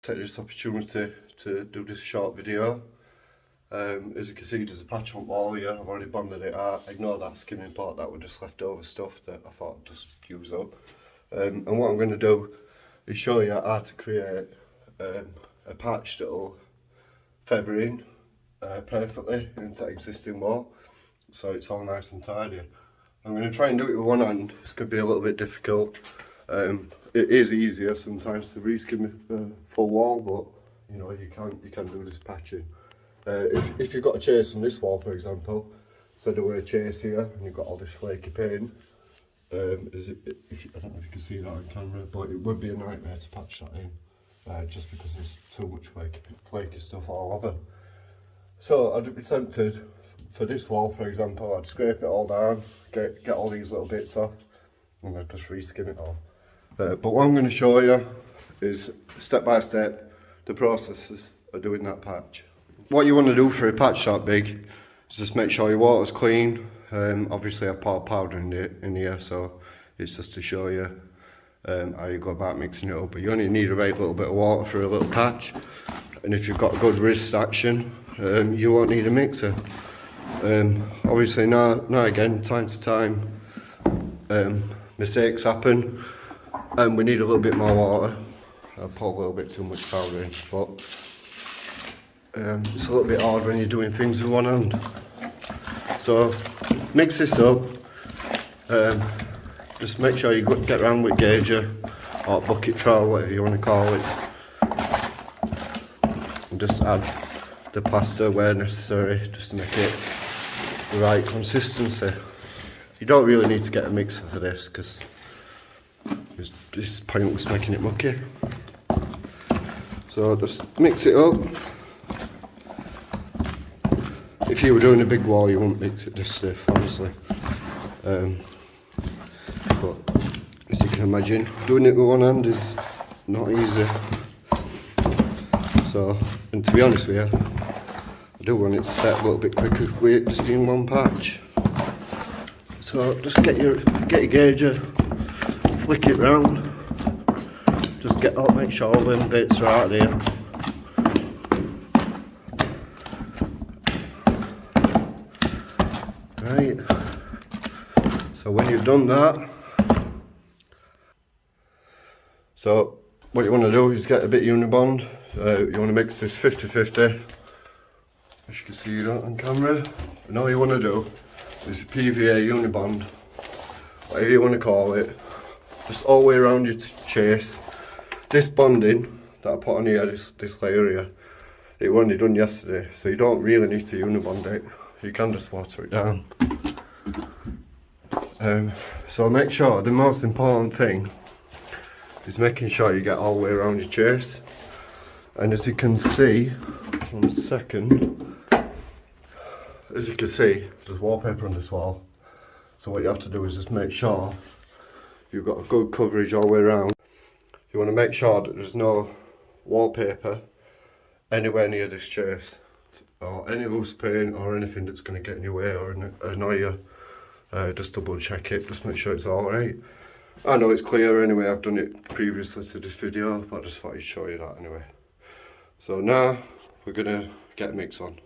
take this opportunity to do this short video. As you can see, there's a patch on the wall here. I've already bonded it out. Ignore that skimming part, that was just leftover stuff that I thought I'd just use up. And what I'm going to do is show you how to create a patch that'll feather in perfectly into existing wall, so it's all nice and tidy. I'm going to try and do it with one hand. It's going to be a little bit difficult. It is easier sometimes to re-skim a full wall, but you know, you can do this patching. If you've got a chase on this wall, for example, so there were a chase here and you've got all this flaky paint, I don't know if you can see that on camera, but it would be a nightmare to patch that in, just because there's too much flaky stuff all over. So I'd be tempted, for this wall for example, I'd scrape it all down, get all these little bits off, and I'd just re-skim it all. But what I'm going to show you is step by step the processes of doing that patch. What you want to do for a patch that big is just make sure your water's clean. Obviously I've poured powder in here, so it's just to show you how you go about mixing it up. But you only need a right little bit of water for a little patch, and if you've got good wrist action, you won't need a mixer. Obviously now again, time to time, mistakes happen and we need a little bit more water. I put a little bit too much powder in, but it's a little bit hard when you're doing things with one hand. So mix this up, just make sure you get around with gauger or bucket trowel, whatever you want to call it, and just add the plaster where necessary, just to make it the right consistency. You don't really need to get a mixer for this because it's pointless making it mucky. So just mix it up. If you were doing a big wall, you wouldn't mix it this stiff, honestly. But as you can imagine, doing it with one hand is not easy. So, and to be honest with you, I do want it to set a little bit quicker with it just being one patch. So just get your gauger, flick it round, just make sure all them bits are out there. Right, so when you've done that, so what you want to do is get a bit of Unibond. You want to mix this 50-50, as you can see that on camera, and all you want to do is PVA Unibond, whatever you want to call it, just all the way around your chase. This bonding that I put on here, this layer here, it was only done yesterday, so you don't really need to Unibond it. You can just water it down. So make sure, the most important thing is making sure you get all the way around your chase. And as you can see, 1 second, as you can see, there's wallpaper on this wall. So what you have to do is just make sure you've got a good coverage all the way around. You want to make sure that there's no wallpaper anywhere near this chase, or any loose paint or anything that's going to get in your way or annoy you. Just double check it, just make sure it's alright. I know it's clear anyway, I've done it previously to this video, but I just thought I'd show you that anyway. So now we're going to get a mix on.